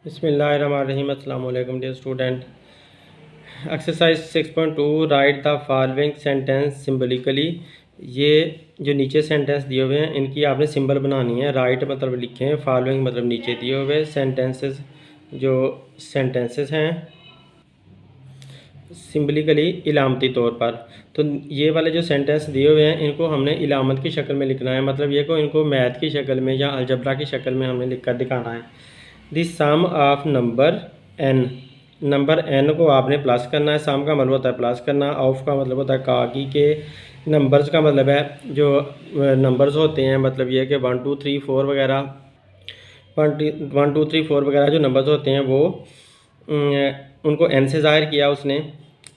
बिस्मिल्लाहिर्रहमानिर्रहीम। अस्सलाम वालेकुम dear student. Exercise 6.2 write the following sentence symbolically. ये जो नीचे सेंटेंस दिए हुए हैं इनकी आपने सिंबल बनानी है। राइट मतलब लिखे हैं, फॉलोइंग मतलब नीचे दिए हुए सेंटेंसेस जो सेंटेंसेस हैं सिंबलिकली इलामती तौर पर। तो ये वाले जो सेंटेंस दिए हुए हैं इनको हमने इलामत की शक्ल में लिखना है, मतलब ये को इनको मैथ की शक्ल में या अलजबरा की शक्ल में हमने लिख कर दिखाना है। The sum of number n, number n को आपने प्लस करना है। सम का मतलब होता है प्लस करना, ऑफ का मतलब होता है काकी के, नंबर्स का मतलब है जो नंबर्स होते हैं, मतलब ये कि 1 2 3 4 वगैरह 1 2 3 4 वगैरह जो नंबर्स होते हैं वो उनको एन से ज़ाहिर किया उसने।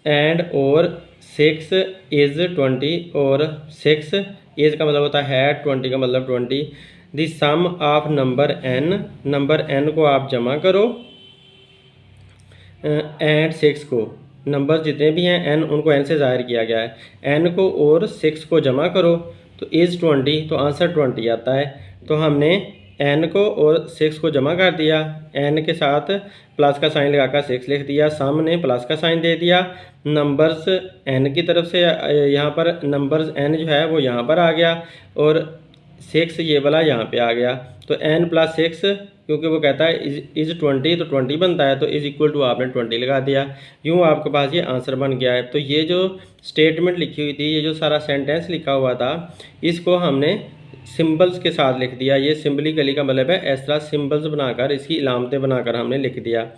एंड और 6 इज़ 20, और 6 इज़ का मतलब होता है 20 का मतलब 20। The sum of number n, number n को आप जमा करो एंड 6 को, नंबर जितने भी हैं एन उनको एन से ज़ाहिर किया गया है, एन को और 6 को जमा करो तो इज़ 20, तो आंसर 20 आता है। तो हमने एन को और 6 को जमा कर दिया, एन के साथ प्लस का साइन लगाकर 6 लिख दिया, सामने प्लस का साइन दे दिया, नंबर्स एन की तरफ से यहाँ पर नंबर्स एन जो है वो यहाँ पर आ गया और 6 ये वाला यहाँ पे आ गया। तो एन प्लस 6, क्योंकि वो कहता है इज़ 20 तो 20 बनता है, तो इज़ इक्वल टू आपने 20 लगा दिया, यूँ आपके पास ये आंसर बन गया है। तो ये जो स्टेटमेंट लिखी हुई थी, ये जो सारा सेंटेंस लिखा हुआ था, इसको हमने सिंबल्स के साथ लिख दिया। ये सिंबलिकली का मतलब है इस तरह सिंबल्स बनाकर, इसकी इलामतें बनाकर हमने लिख दिया।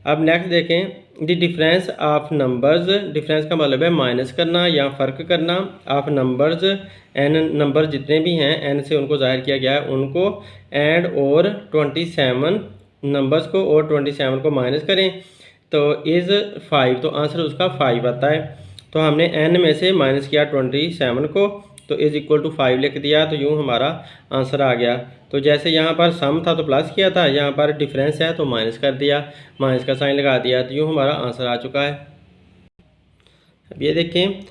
अब नेक्स्ट देखें, the difference of numbers, difference का मतलब है माइनस करना या फ़र्क करना, ऑफ नंबर्स एन, नंबर जितने भी हैं एन से उनको ज़ाहिर किया गया है उनको, एंड और 27 नंबर्स को और 27 को माइनस करें तो इज़ 5, तो आंसर उसका 5 आता है। तो हमने एन में से माइनस किया 27 को, तो इज़ इक्वल टू 5 लिख दिया, तो यूँ हमारा आंसर आ गया। तो जैसे यहाँ पर सम था तो प्लस किया था, यहाँ पर डिफरेंस है तो माइनस कर दिया, माइनस का साइन लगा दिया, तो यूँ हमारा आंसर आ चुका है। अब ये देखें,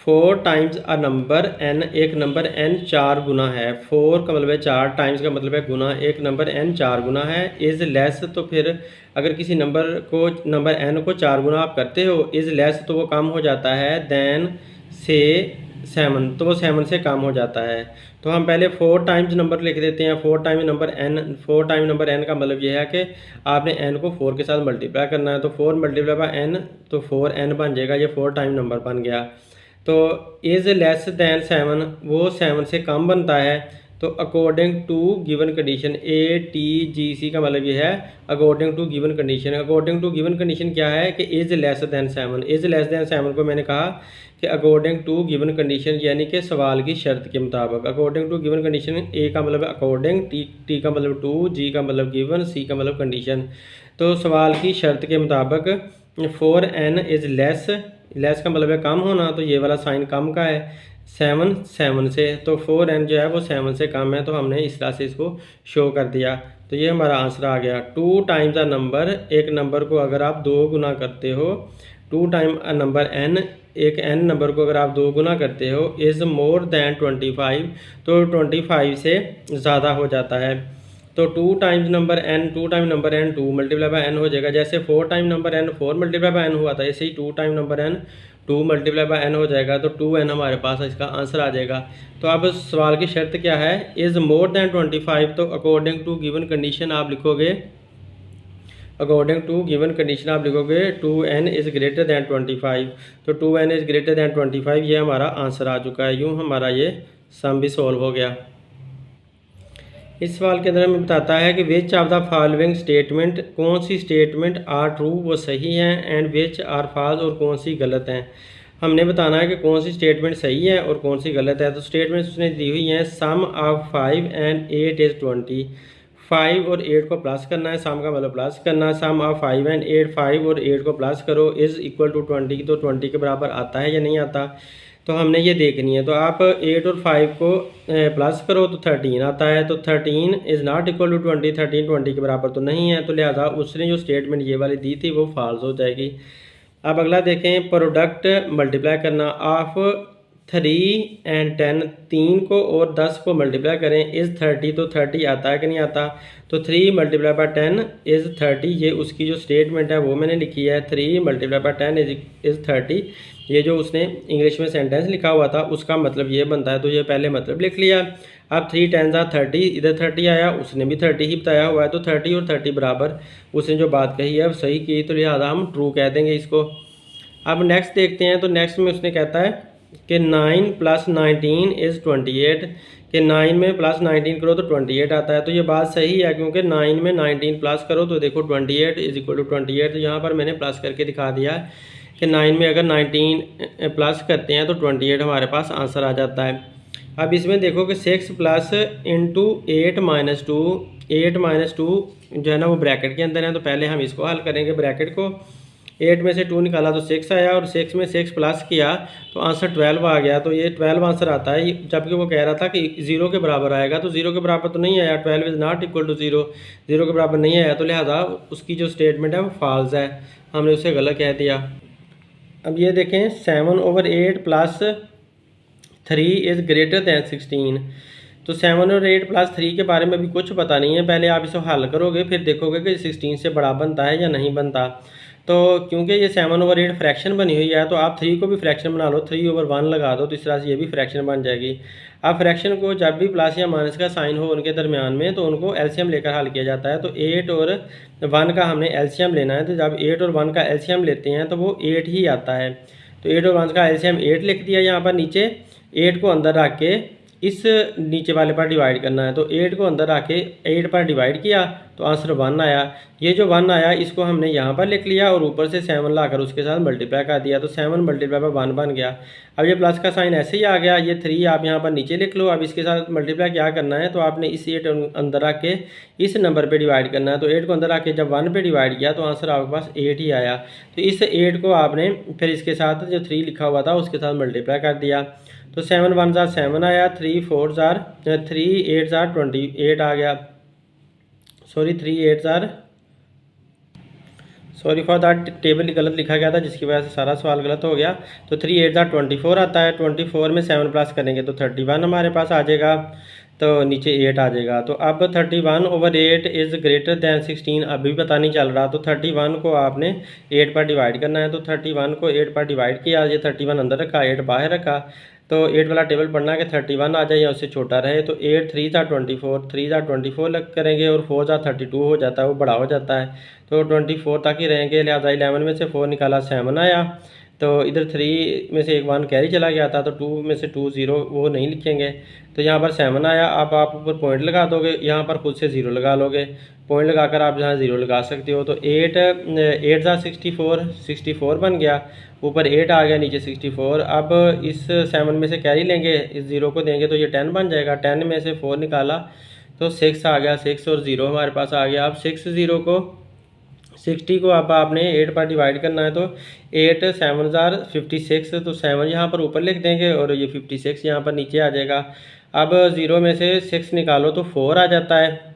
4 टाइम्स अ नंबर एन, एक नंबर एन 4 गुना है। 4 का मतलब है 4, टाइम्स का मतलब है गुना, एक नंबर एन 4 गुना है। इज़ लेस, तो फिर अगर किसी नंबर को, नंबर एन को 4 गुना आप करते हो, इज़ लेस तो वो कम हो जाता है, देन से 7, तो वो 7 से कम हो जाता है। तो हम पहले 4 टाइम्स नंबर लिख देते हैं। 4 time number n, 4 time number n का मतलब ये है कि आपने एन को 4 के साथ मल्टीप्लाई करना है, तो 4 मल्टीप्लाई बाय एन, तो 4n बन जाएगा, ये 4 टाइम नंबर बन गया। तो इज़ लेस दैन 7, वो 7 से कम बनता है। तो according to given condition, ATGC का मतलब ये है according to given condition. According to given condition क्या है कि is less than 7, is less than 7 को मैंने कहा कि अकॉर्डिंग टू गिवन कंडीशन, यानी कि सवाल की शर्त के मुताबिक। अकॉर्डिंग टू गिवन कंडीशन, ए का मतलब अकॉर्डिंग, टी का मतलब टू, जी का मतलब गिवन, सी का मतलब कंडीशन। तो सवाल की शर्त के मुताबिक 4n इज़ लेस, लेस का मतलब है कम होना, तो ये वाला साइन कम का है, 7 से, तो 4n जो है वो 7 से कम है, तो हमने इस तरह से इसको शो कर दिया। तो ये हमारा आंसर आ गया। 2 टाइम्स अ नंबर, एक नंबर को अगर आप 2 गुना करते हो, 2 टाइम अ नंबर n, एक n नंबर को अगर आप 2 गुना करते हो, इज़ मोर दैन 25, तो 25 से ज़्यादा हो जाता है। तो 2 times number n, 2 time number n 2 multiply by n हो जाएगा। जैसे 4 time number n 4 multiply by n हुआ था, ऐसे ही 2 time number n 2 multiply by n हो जाएगा, तो 2n हमारे पास इसका आंसर आ जाएगा। तो अब सवाल की शर्त क्या है, इज़ मोर दैन 25, तो अकॉर्डिंग टू गिवन कंडीशन आप लिखोगे, अकॉर्डिंग टू गिवन कंडीशन आप लिखोगे 2n इज़ ग्रेटर दैन 25, तो 2n इज़ ग्रेटर दैन 25, ये हमारा आंसर आ चुका है। यूँ हमारा ये सम भी सॉल्व हो गया। इस सवाल के अंदर हमें बताता है कि which of the following statement, कौन सी स्टेटमेंट आर ट्रू, वो सही हैं, एंड विच आर फॉल्स, और कौन सी गलत हैं। हमने बताना है कि कौन सी स्टेटमेंट सही है और कौन सी गलत है। तो स्टेटमेंट्स उसने दी हुई हैं, सम ऑफ 5 एंड 8 इज़ 20, 5 और 8 को प्लस करना है, सम का मतलब प्लस करना, सम ऑफ 5 एंड 8, 5 और 8 को प्लस करो, इज़ इक्वल टू 20, तो 20 के बराबर आता है या नहीं आता, तो हमने ये देखनी है। तो आप 8 और 5 को प्लस करो तो 13 आता है, तो 13 इज़ नॉट इक्वल टू 20, 13 20 के बराबर तो नहीं है, तो लिहाजा उसने जो स्टेटमेंट ये वाली दी थी वो फॉल्स हो जाएगी। अब अगला देखें, प्रोडक्ट मल्टीप्लाई करना ऑफ 3 एंड 10, 3 को और 10 को मल्टीप्लाई करें इज़ 30, तो 30 आता है कि नहीं आता। तो 3 मल्टीप्लाई बाय 10 इज़ 30, ये उसकी जो स्टेटमेंट है वो मैंने लिखी है। 3 मल्टीप्लाई बाय 10 इज़ 30, ये जो उसने इंग्लिश में सेंटेंस लिखा हुआ था उसका मतलब ये बनता है, तो ये पहले मतलब लिख लिया। अब 3 10 30, इधर 30 आया, उसने भी 30 ही बताया हुआ है, तो 30 और 30 बराबर, उसने जो बात कही है सही की, तो लिहाजा हम ट्रू कह देंगे इसको। अब नेक्स्ट देखते हैं, तो नेक्स्ट में उसने कहता है कि 9 + 19 इज़ 28, कि 9 में + 19 करो तो 28 आता है। तो ये बात सही है, क्योंकि 9 में 19 प्लस करो तो देखो 28 = 28। तो यहाँ पर मैंने प्लस करके दिखा दिया है कि 9 में अगर 19 प्लस करते हैं तो 28 हमारे पास आंसर आ जाता है। अब इसमें देखो कि 6 प्लस इंटू 8 माइनस 2, 8 माइनस 2 जो है ना वो ब्रैकेट के अंदर है, तो पहले हम इसको हल करेंगे ब्रैकेट को। 8 में से 2 निकाला तो 6 आया, और 6 में 6 प्लस किया तो आंसर 12 आ गया। तो ये 12 आंसर आता है, जबकि वो कह रहा था कि 0 के बराबर आएगा, तो 0 के बराबर तो नहीं आया। 12 इज़ नॉट इक्वल टू 0, 0 के बराबर नहीं आया, तो लिहाजा उसकी जो स्टेटमेंट है वो फॉल्स है, हमने उसे गलत कह दिया। अब ये देखें 7/8 + 3 इज़ ग्रेटर दैन 16, तो 7 और 8 + 3 के बारे में भी कुछ पता नहीं है। पहले आप इसे हल करोगे फिर देखोगे कि 16 से बड़ा बनता है या नहीं बनता। तो क्योंकि ये 7/8 फ्रैक्शन बनी हुई है, तो आप 3 को भी फ्रैक्शन बना लो, 3/1 लगा दो, तो इस तरह से ये भी फ्रैक्शन बन जाएगी। अब फ्रैक्शन को जब भी प्लस या माइनस का साइन हो उनके दरमियान में, तो उनको एलसीएम लेकर हल किया जाता है। तो 8 और 1 का हमने एलसीएम लेना है, तो जब 8 और 1 का एलसीएम लेते हैं तो वो 8 ही आता है। तो 8 और 1 का एलसीएम 8 लिख दिया यहाँ पर नीचे। 8 को अंदर रख के इस नीचे वाले पर डिवाइड करना है, तो 8 को अंदर रख के 8 पर डिवाइड किया तो आंसर 1 आया। ये जो 1 आया इसको हमने यहाँ पर लिख लिया और ऊपर से 7 लाकर उसके साथ मल्टीप्लाई कर दिया, तो 7 मल्टीप्लाई बाय 1 बन गया। अब ये प्लस का साइन ऐसे ही आ गया, ये 3 आप यहाँ पर नीचे लिख लो। अब इसके साथ मल्टीप्लाई क्या करना है, तो आपने इस 8 अंदर रख के इस नंबर पर डिवाइड करना है। तो 8 को अंदर रख के जब 1 पे डिवाइड किया तो आंसर आपके पास 8 ही आया। तो इस 8 को आपने फिर इसके साथ जो 3 लिखा हुआ था उसके साथ मल्टीप्लाई कर दिया, तो 7 1 जार 7 आया, 3 4 जार 3 8 जार 28 आ गया। Sorry 3 8 jar, sorry for that, table गलत लिखा गया था जिसकी वजह से सारा सवाल गलत हो गया। तो 3 8 जार 24 आता है, 24 में 7 प्लस करेंगे तो 31 हमारे पास आ जाएगा, तो नीचे 8 आ जाएगा। तो अब 31/8 इज़ ग्रेटर दैन 16 अभी पता नहीं चल रहा, तो 31 को आपने 8 पर डिवाइड करना है। तो 31 को 8 पर डिवाइड किया, ये 31 अंदर रखा, 8 बाहर रखा, तो 8 वाला टेबल पढ़ना है कि 31 आ जाए या उससे छोटा रहे। तो 8 3 जार 24, 3 जार 24 लग करेंगे और 4 जार 32 हो जाता है, वो बड़ा हो जाता है, तो 24 तक ही रहेंगे। लिहाजा 11 में से 4 निकाला 7 आया, तो इधर 3 में से एक 1 कैरी चला गया था, तो 2 में से 2 0 वो नहीं लिखेंगे, तो यहाँ पर 7 आया। अब आप ऊपर पॉइंट लगा दोगे, यहाँ पर खुद से 0 लगा लोगे, पॉइंट लगाकर आप यहाँ 0 लगा सकते हो। तो 8 8 जार 64 बन गया, ऊपर 8 आ गया, नीचे 64। अब इस 7 में से कैरी लेंगे, इस 0 को देंगे तो ये 10 बन जाएगा। 10 में से 4 निकाला तो 6 आ गया, 6 और 0 हमारे पास आ गया। अब 6 0 को 60 को अब आपने 8 पर डिवाइड करना है, तो 8 7 जार 56, तो 7 यहाँ पर ऊपर लिख देंगे और ये 56 यहाँ पर नीचे आ जाएगा। अब 0 में से 6 निकालो तो 4 आ जाता है,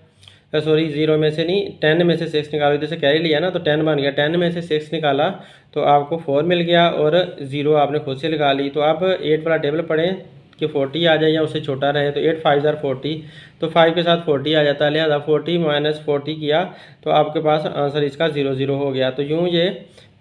सॉरी 0 में से नहीं, 10 में से 6 निकालो, इधर से कैरी लिया ना तो 10 बन गया। 10 में से 6 निकाला तो आपको 4 मिल गया और 0 आपने खुद से लगा ली। तो आप 8 वाला टेबल पढ़ें कि 40 आ जाए या उससे छोटा रहे, तो 8 5 जार 40, तो 5 के साथ 40 आ जाता है, लिहाजा 40 माइनस 40 किया तो आपके पास आंसर इसका 0 0 हो गया। तो यूँ ये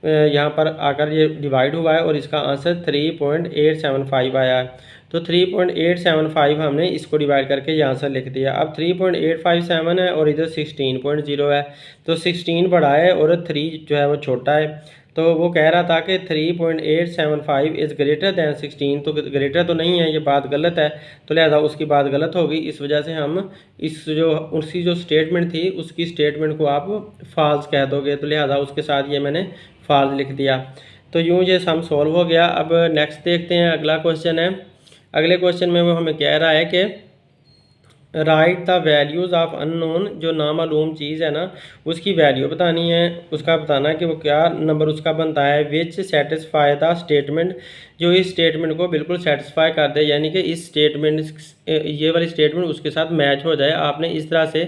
यहाँ पर आकर ये डिवाइड हुआ है और इसका आंसर 3.875 आया है। तो 3.875 हमने इसको डिवाइड करके ये आंसर लिख दिया। अब 3.857 है और इधर 16.0 है, तो 16 बड़ा है और 3 जो है वो छोटा है। तो वो कह रहा था कि 3.875 इज़ ग्रेटर दैन 16, तो ग्रेटर तो नहीं है, ये बात गलत है, तो लिहाजा उसकी बात गलत होगी। इस वजह से हम इस जो उसकी जो स्टेटमेंट थी उसकी स्टेटमेंट को आप फॉल्स कह दोगे, तो लिहाजा उसके साथ ये मैंने फॉल्स लिख दिया। तो यूँ ये सम सॉल्व हो गया। अब नेक्स्ट देखते हैं, अगला क्वेश्चन है। अगले क्वेश्चन में वो हमें कह रहा है कि right the values of unknown, जो नामालूम चीज़ है ना उसकी वैल्यू बतानी है, उसका बताना है कि वो क्या नंबर उसका बनता है। विच सेटिस्फाई द स्टेटमेंट, जो इस स्टेटमेंट को बिल्कुल सेटिस्फाई कर दे, यानी कि इस स्टेटमेंट ये वाली स्टेटमेंट उसके साथ मैच हो जाए, आपने इस तरह से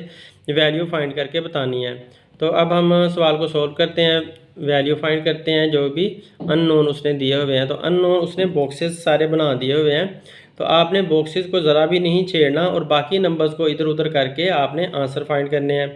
वैल्यू फाइंड करके बतानी है। तो अब हम सवाल को सॉल्व करते हैं, वैल्यू फाइंड करते हैं जो भी अननोन उसने दिए हुए हैं। तो अननोन उसने बॉक्सेस सारे बना दिए हुए हैं, तो आपने बॉक्सेस को ज़रा भी नहीं छेड़ना और बाकी नंबर्स को इधर उधर करके आपने आंसर फाइंड करने हैं।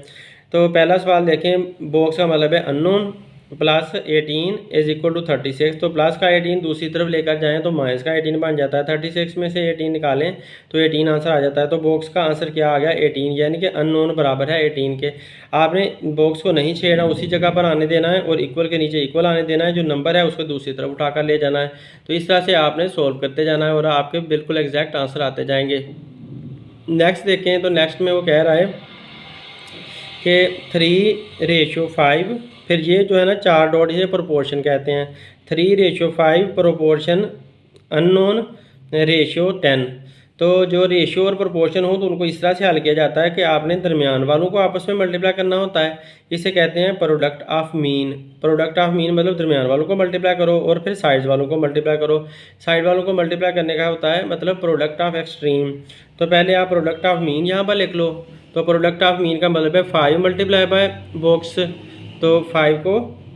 तो पहला सवाल देखें, बॉक्स का मतलब है unknown plus 18 is equal to 36। तो प्लस का 18 दूसरी तरफ लेकर जाएं तो माइनस का 18 बन जाता है। 36 में से 18 निकालें तो 18 आंसर आ जाता है। तो बॉक्स का आंसर क्या आ गया, 18, यानी कि अननोन बराबर है 18 के। आपने बॉक्स को नहीं छेड़ना, उसी जगह पर आने देना है और इक्वल के नीचे इक्वल आने देना है, जो नंबर है उसको दूसरी तरफ उठाकर ले जाना है। तो इस तरह से आपने सोल्व करते जाना है और आपके बिल्कुल एग्जैक्ट आंसर आते जाएंगे। नेक्स्ट देखें, तो नेक्स्ट में वो कह रहा है कि 3:5, फिर ये जो है ना 4 डॉट, इसे प्रोपोर्शन कहते हैं। 3:5 प्रोपोर्शन अननोन रेशियो 10। तो जो रेशियो और प्रोपोर्शन हो तो उनको इस तरह से हल किया जाता है कि आपने दरमियान वालों को आपस में मल्टीप्लाई करना होता है। इसे कहते हैं product of mean. Product of mean मतलब दरमियान वालों को मल्टीप्लाई करो और फिर साइड वालों को मल्टीप्लाई करो। साइड वालों को मल्टीप्लाई करने का होता है मतलब प्रोडक्ट ऑफ एक्सट्रीम। तो पहले आप प्रोडक्ट ऑफ मीन यहाँ पर लिख लो। तो प्रोडक्ट ऑफ मीन का मतलब है 5 मल्टीप्लाई बाय बॉक्स। तो 5 को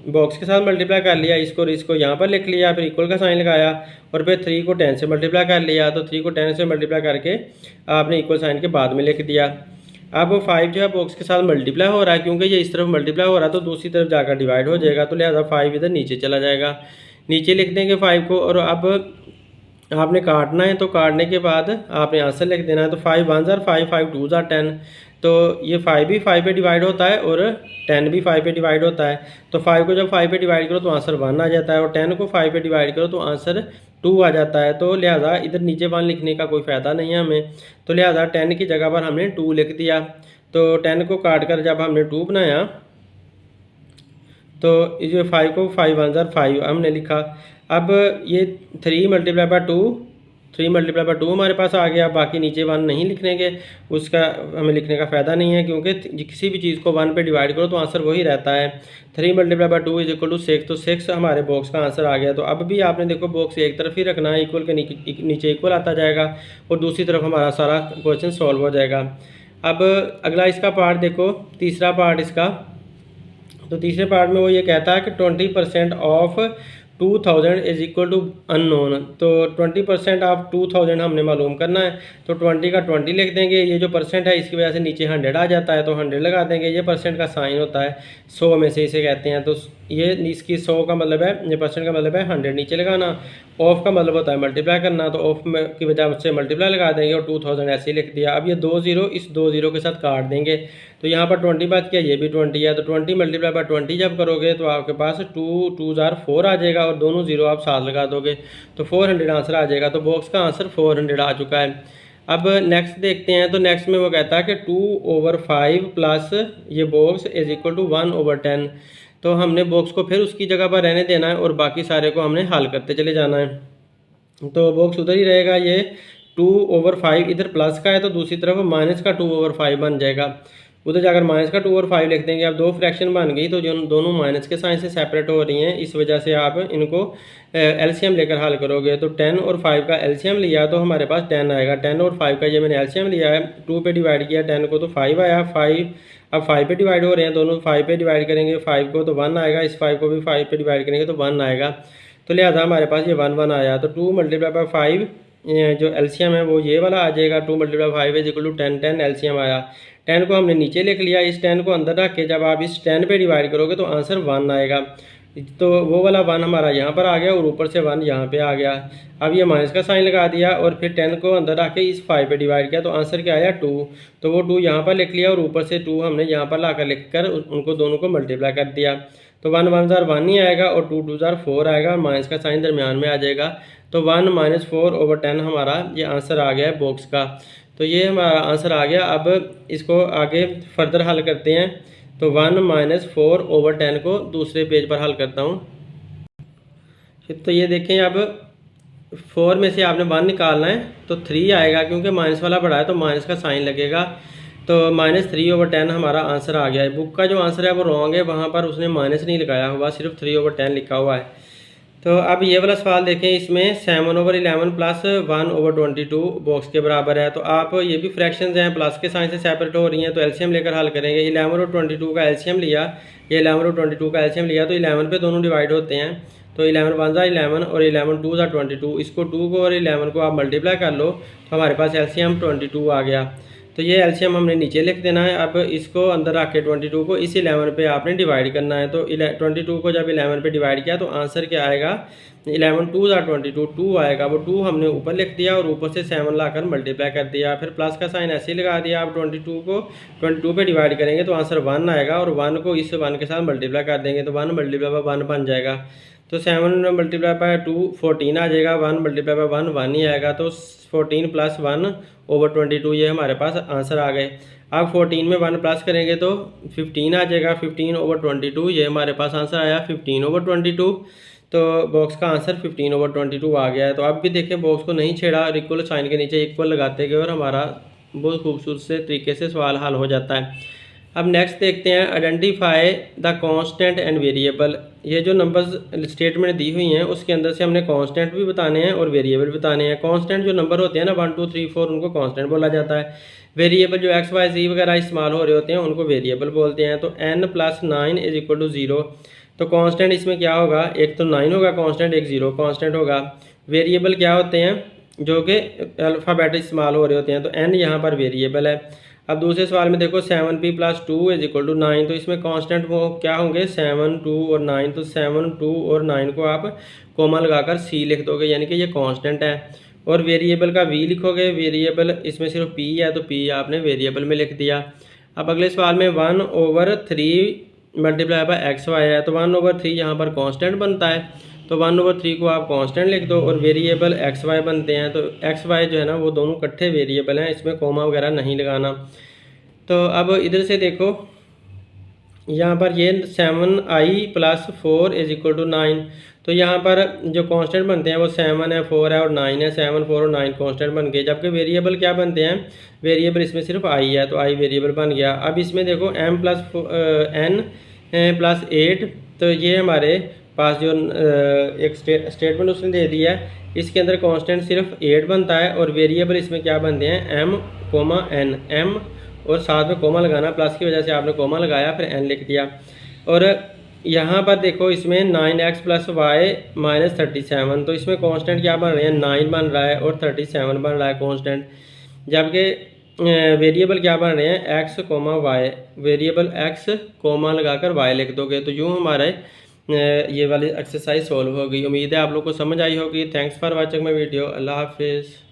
बॉक्स के साथ मल्टीप्लाई कर लिया, इसको यहाँ पर लिख लिया, फिर इक्वल का साइन लगाया और फिर 3 को 10 से मल्टीप्लाई कर लिया। तो 3 को 10 से मल्टीप्लाई करके आपने इक्वल साइन के बाद में लिख दिया। अब 5 जो है बॉक्स के साथ मल्टीप्लाई हो रहा है, क्योंकि ये इस तरफ मल्टीप्लाई हो रहा है तो दूसरी तरफ जाकर डिवाइड हो जाएगा, तो लिहाजा 5 इधर नीचे चला जाएगा। नीचे लिख देंगे 5 को और अब आपने काटना है, तो काटने के बाद आपने आंसर लिख देना है। तो 5 1 ज़ार 5, 5 2 ज़ार 10। तो ये 5 भी 5 पे डिवाइड होता है और 10 भी 5 पे डिवाइड होता है। तो 5 को जब 5 पे डिवाइड करो तो आंसर 1 आ जाता है और 10 को 5 पे डिवाइड करो तो आंसर 2 आ जाता है। तो लिहाजा इधर नीचे 1 लिखने का कोई फ़ायदा नहीं है हमें, तो लिहाजा 10 की जगह पर हमने 2 लिख दिया। तो 10 को काट कर जब हमने 2 बनाया तो ये 5 को 5 1 ज़ार 5 हमने लिखा। अब ये 3 मल्टीप्लाई बाय 2, 3 मल्टीप्लाई बाय 2 हमारे पास आ गया। बाकी नीचे 1 नहीं लिखने के, उसका हमें लिखने का फ़ायदा नहीं है, क्योंकि किसी भी चीज़ को 1 पे डिवाइड करो तो आंसर वही रहता है। 3 multiply by 2 is equal to 6। तो 6 हमारे बॉक्स का आंसर आ गया। तो अब भी आपने देखो बॉक्स एक तरफ ही रखना है, इक्वल के नीचे इक्वल आता जाएगा और दूसरी तरफ हमारा सारा क्वेश्चन सॉल्व हो जाएगा। अब अगला इसका पार्ट देखो, तीसरा पार्ट इसका। तो तीसरे पार्ट में वो ये कहता है कि 20% of 2000 is equal to unknown. तो 20% ऑफ 2000 हमने मालूम करना है। तो 20 का 20 लिख देंगे, ये जो परसेंट है इसकी वजह से नीचे 100 आ जाता है तो 100 लगा देंगे। ये परसेंट का साइन होता है 100 में से इसे कहते हैं। तो ये इसकी 100 का मतलब है, ये परसेंट का मतलब है 100 नीचे लगाना। ऑफ का मतलब होता है मल्टीप्लाई करना, तो ऑफ की वजह से मल्टीप्लाई लगा देंगे और 2000 ऐसे ही लिख दिया। अब ये 2 0 इस 2 0 के साथ काट देंगे, तो यहाँ पर 20 बात किया, ये भी 20 है। तो 20 मल्टीप्लाई बाय 20 जब करोगे तो आपके पास 2 2 ज़ार 4 आ जाएगा और दोनों जीरो आप साथ लगा दोगे तो 400 आंसर आ जाएगा। तो बॉक्स का आंसर 400 आ चुका है। अब नेक्स्ट देखते हैं। तो नेक्स्ट में वो कहता है कि 2/5 प्लस ये बॉक्स इज इक्वल टू 1/10। तो हमने बॉक्स को फिर उसकी जगह पर रहने देना है और बाकी सारे को हमने हल करते चले जाना है। तो बॉक्स उधर ही रहेगा। ये 2/5 इधर प्लस का है तो दूसरी तरफ माइनस का 2/5 बन जाएगा। उधर जाकर माइनस का 2/5 लिख देंगे। अब दो फ्रैक्शन बन गई तो जो दोनों माइनस के साइन से सेपरेट हो रही हैं, इस वजह से आप इनको एलसीएम लेकर हल करोगे। तो 10 और 5 का एलसीएम लिया तो हमारे पास 10 आएगा। 10 और 5 का ये मैंने एलसीएम लिया है, 2 पे डिवाइड किया 10 को तो 5 आया। 5 अब 5 पे डिवाइड हो रहे हैं दोनों, 5 पे डिवाइड करेंगे 5 को तो 1 आएगा, इस 5 को भी 5 पे डिवाइड करेंगे तो 1 आएगा। तो लिहाजा हमारे पास ये 1 1 आया। तो 2 मल्टीप्लाई बाय 5 जो एलसीएम है वो ये वाला आ जाएगा। 2 multiply 5 is equal to 10, 10 LCM आया। 10 को हमने नीचे लिख लिया, इस 10 को अंदर रख के जब आप इस 10 पे डिवाइड करोगे तो आंसर 1 आएगा। तो वो वाला 1 हमारा यहाँ पर आ गया और ऊपर से 1 यहाँ पे आ गया। अब ये माइनस का साइन लगा दिया और फिर 10 को अंदर रख के इस 5 पे डिवाइड किया तो आंसर क्या आया 2। तो वो 2 यहाँ पर लिख लिया और ऊपर से 2 हमने यहाँ पर ला कर लिख कर उनको दोनों को मल्टीप्लाई कर दिया। तो 1 1 ज़ार 1 ही आएगा और 2 2 ज़ार 4 आएगा, माइनस का साइन दरमियान में आ जाएगा। तो 1 - 4/10 हमारा ये आंसर आ गया है बॉक्स का। तो ये हमारा आंसर आ गया। अब इसको आगे फर्दर हल करते हैं। तो 1 - 4/10 को दूसरे पेज पर हल करता हूँ। तो ये देखें, अब 4 में से आपने 1 निकालना है तो 3 आएगा, क्योंकि माइनस वाला बड़ा है तो माइनस का साइन लगेगा। तो -3/10 हमारा आंसर आ गया है। बुक का जो आंसर है वो रॉन्ग है, वहाँ पर उसने माइनस नहीं लगाया हुआ, सिर्फ 3/10 लिखा हुआ है। तो अब ये वाला सवाल देखें, इसमें 7/11 प्लस 1/22 बॉक्स के बराबर है। तो आप ये भी फ्रैक्शंस हैं, प्लस के साइन से सेपरेट हो रही हैं, तो एलसीएम लेकर हल करेंगे। 11 और 22 का एलसीएम लिया, ये 11 और 22 का एलसीएम लिया, तो 11 पे दोनों डिवाइड होते हैं। तो 11 1 ज़ा 11 और 11 2 ज़ा 22। इसको 2 को और 11 को आप मल्टीप्लाई कर लो तो हमारे पास एलसीएम 22 आ गया। तो ये एलसीएम हमने नीचे लिख देना है। अब इसको अंदर रख के 22 को इस 11 पे आपने डिवाइड करना है। तो 22 को जब 11 पे डिवाइड किया तो आंसर क्या आएगा, 11 2 ज़ा 22, 2 आएगा। वो 2 हमने ऊपर लिख दिया और ऊपर से 7 लाकर मल्टीप्लाई कर दिया, फिर प्लस का साइन ऐसे ही लगा दिया। अब 22 को 22 पे डिवाइड करेंगे तो आंसर 1 आएगा और 1 को इस 1 के साथ मल्टीप्लाई कर देंगे तो 1 मल्टीप्लाई बाय 1 बन जाएगा। तो 7 मल्टीप्लाई बाय 2 14 आ जाएगा, 1 मल्टीप्लाई बाय 1 1 ही आएगा। तो 14 प्लस 1/22 ये हमारे पास आंसर आ गए। अब 14 में 1 प्लस करेंगे तो 15 आ जाएगा, 15/22 ये हमारे पास आंसर आया 15/22। तो बॉक्स का आंसर 15/22 आ गया है। तो अब भी देखें बॉक्स को नहीं छेड़ा और इक्वल साइन के नीचे इक्वल लगाते गए और हमारा बहुत खूबसूरत से तरीके से सवाल हल हो जाता है। अब नेक्स्ट देखते हैं, identify the constant and variable. ये जो नंबर्स स्टेटमेंट दी हुई हैं उसके अंदर से हमने कांस्टेंट भी बताने हैं और वेरिएबल भी बताने हैं। कांस्टेंट जो नंबर होते हैं ना 1 2 3 4 उनको कांस्टेंट बोला जाता है। वेरिएबल जो एक्स वाई जी वगैरह इस्तेमाल हो रहे होते हैं उनको वेरिएबल बोलते हैं। तो n + 9 = 0। तो कांस्टेंट इसमें क्या होगा, एक तो 9 होगा कांस्टेंट, एक 0 कांस्टेंट होगा। वेरिएबल क्या होते हैं जो कि अल्फ़ाबेट इस्तेमाल हो रहे होते हैं, तो n यहाँ पर वेरिएबल है। अब दूसरे सवाल में देखो 7p + 2 = 9। तो इसमें कांस्टेंट वो क्या होंगे, 7 2 और 9। तो 7 2 और 9 को आप कोमा लगाकर c लिख दोगे, यानी कि ये कांस्टेंट है। और वेरिएबल का v लिखोगे, वेरिएबल इसमें सिर्फ p है तो p आपने वेरिएबल में लिख दिया। अब अगले सवाल में 1/3 मल्टीप्लाई बाय एक्स वाई है। तो 1/3 यहाँ पर कांस्टेंट बनता है, तो 1/3 को आप कांस्टेंट लिख दो और वेरिएबल एक्स वाई बनते हैं। तो एक्स वाई जो है ना वो दोनों इकट्ठे वेरिएबल हैं, इसमें कोमा वगैरह नहीं लगाना। तो अब इधर से देखो यहाँ पर ये 7i + 4 = 9। तो यहाँ पर जो कांस्टेंट बनते हैं वो 7 है, 4 है और 9 है। 7 4 और 9 कांस्टेंट बन गए, जबकि वेरिएबल क्या बनते हैं, वेरिएबल इसमें सिर्फ i है तो i वेरिएबल बन गया। अब इसमें देखो m + n + 8। तो ये हमारे पास जो एक स्टेटमेंट उसने दे दिया है, इसके अंदर कांस्टेंट सिर्फ 8 बनता है और वेरिएबल इसमें क्या बनते हैं, m, n, m और साथ में कोमा लगाना, प्लस की वजह से आपने कोमा लगाया फिर n लिख दिया। और यहाँ पर देखो इसमें 9x + y - 37। तो इसमें कांस्टेंट क्या बन रहे हैं, 9 बन रहा है और 37 बन रहा है कांस्टेंट, जबकि वेरिएबल क्या बन रहे हैं, x, y। Variable x comma लगाकर y लिख दोगे। तो यूँ हमारे ये वाली एक्सरसाइज सॉल्व हो गई। उम्मीद है आप लोग को समझ आई होगी। Thanks for watching my video. अल्लाह हाफिज़।